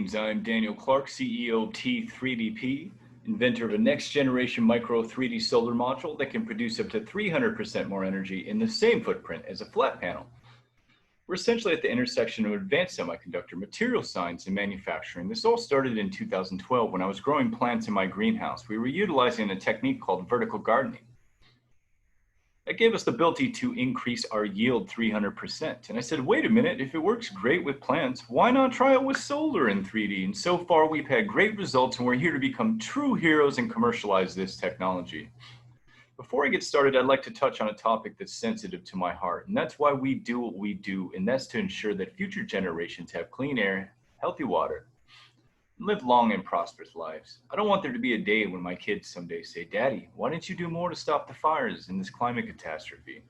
Greetings, I'm Daniel Clark, CEO of T3DP, inventor of a next-generation micro 3D solar module that can produce up to 300% more energy in the same footprint as a flat panel. We're essentially at the intersection of advanced semiconductor material science and manufacturing. This all started in 2012 when I was growing plants in my greenhouse. We were utilizing a technique called vertical gardening. That gave us the ability to increase our yield 300%. And I said, wait a minute, if it works great with plants, why not try it with solar in 3D? And so far we've had great results and we're here to become true heroes and commercialize this technology. Before I get started, I'd like to touch on a topic that's sensitive to my heart, and that's why we do what we do, and that's to ensure that future generations have clean air, healthy water, live long and prosperous lives. I don't want there to be a day when my kids someday say, Daddy, why didn't you do more to stop the fires in this climate catastrophe?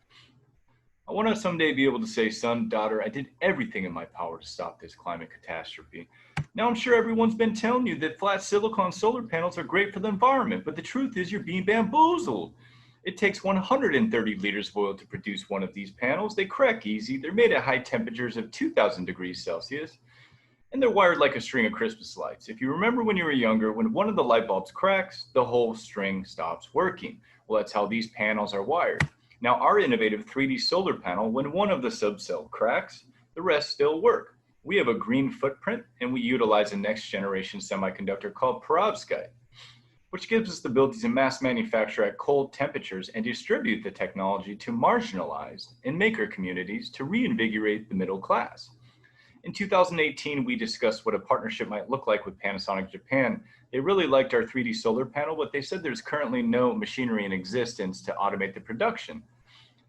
I want to someday be able to say, son, daughter, I did everything in my power to stop this climate catastrophe. Now, I'm sure everyone's been telling you that flat silicon solar panels are great for the environment, but the truth is you're being bamboozled. It takes 130 liters of oil to produce one of these panels. They crack easy. They're made at high temperatures of 2,000 degrees Celsius. And they're wired like a string of Christmas lights. If you remember when you were younger, when one of the light bulbs cracks, the whole string stops working. Well, that's how these panels are wired. Now, our innovative 3D solar panel, when one of the subcell cracks, the rest still work. We have a green footprint, and we utilize a next generation semiconductor called perovskite, which gives us the ability to mass manufacture at cold temperatures and distribute the technology to marginalized and maker communities to reinvigorate the middle class. In 2018, we discussed what a partnership might look like with Panasonic Japan. They really liked our 3D solar panel, but they said there's currently no machinery in existence to automate the production.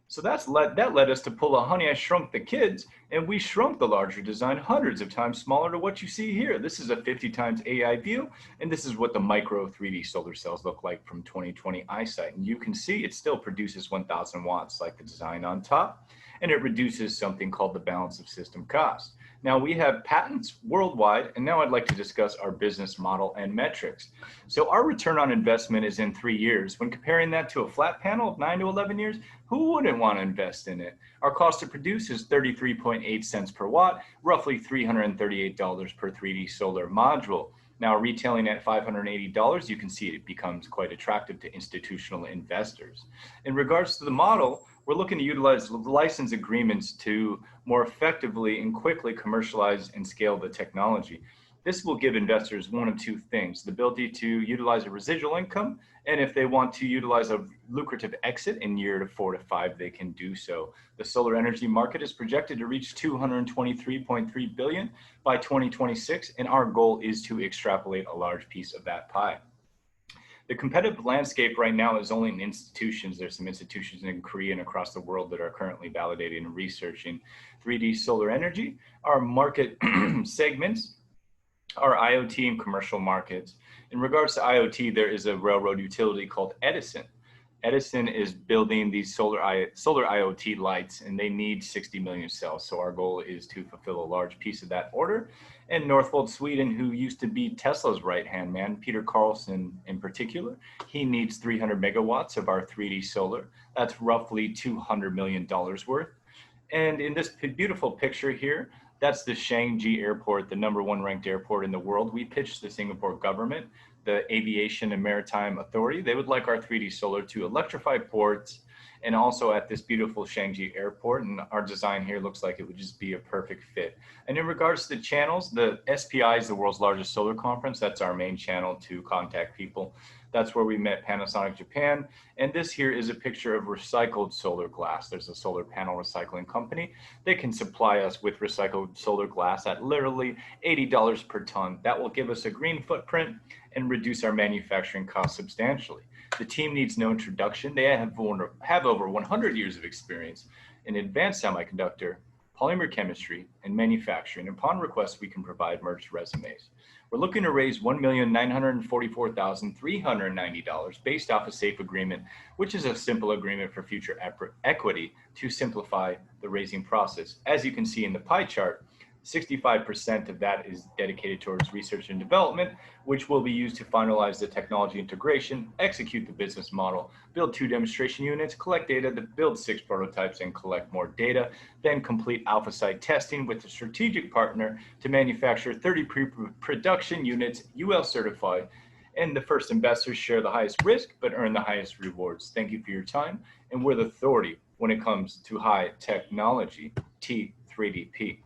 So that led us to pull a Honey, I Shrunk the Kids, and we shrunk the larger design hundreds of times smaller to what you see here. This is a 50 times AI view, and this is what the micro 3D solar cells look like from 2020 eyesight. And you can see it still produces 1,000 watts like the design on top, and it reduces something called the balance of system cost. Now, we have patents worldwide, and now I'd like to discuss our business model and metrics. So our return on investment is in 3 years. When comparing that to a flat panel of 9 to 11 years, who wouldn't want to invest in it? Our cost to produce is 33.8 cents per watt, roughly $338 per 3D solar module. Now, retailing at $580, you can see it becomes quite attractive to institutional investors. In regards to the model, we're looking to utilize license agreements to more effectively and quickly commercialize and scale the technology. This will give investors one of two things: the ability to utilize a residual income, and if they want to utilize a lucrative exit in year 4 to 5, they can do so. The solar energy market is projected to reach $223.3 billion by 2026, and our goal is to extrapolate a large piece of that pie. The competitive landscape right now is only in institutions. There's some institutions in Korea and across the world that are currently validating and researching 3D solar energy. Our market segments are IoT and commercial markets. In regards to IoT, there is a railroad utility called Edison. Edison is building these solar IoT lights, and they need 60 million cells. So our goal is to fulfill a large piece of that order. And Northvolt Sweden, who used to be Tesla's right-hand man, Peter Carlson in particular, he needs 300 megawatts of our 3D solar. That's roughly $200 million worth. And in this beautiful picture here, that's the Changi Airport, the #1 ranked airport in the world. We pitched the Singapore government, the Aviation and Maritime Authority. They would like our 3D solar to electrify ports and also at this beautiful Changi Airport. And our design here looks like it would just be a perfect fit. And in regards to the channels, the SPI is the world's largest solar conference. That's our main channel to contact people. That's where we met Panasonic Japan. And this here is a picture of recycled solar glass. There's a solar panel recycling company. They can supply us with recycled solar glass at literally $80 per ton. That will give us a green footprint and reduce our manufacturing costs substantially. The team needs no introduction. They have over 100 years of experience in advanced semiconductor, polymer chemistry, and manufacturing. Upon request, we can provide merged resumes. We're looking to raise $1,944,390 based off a SAFE agreement, which is a simple agreement for future equity to simplify the raising process. As you can see in the pie chart, 65% of that is dedicated towards research and development, which will be used to finalize the technology integration, execute the business model, build 2 demonstration units, collect data, to build 6 prototypes and collect more data, then complete alpha site testing with a strategic partner to manufacture 30 pre-production units, UL certified, and the first investors share the highest risk but earn the highest rewards. Thank you for your time, and we're the authority when it comes to high technology, T3DP.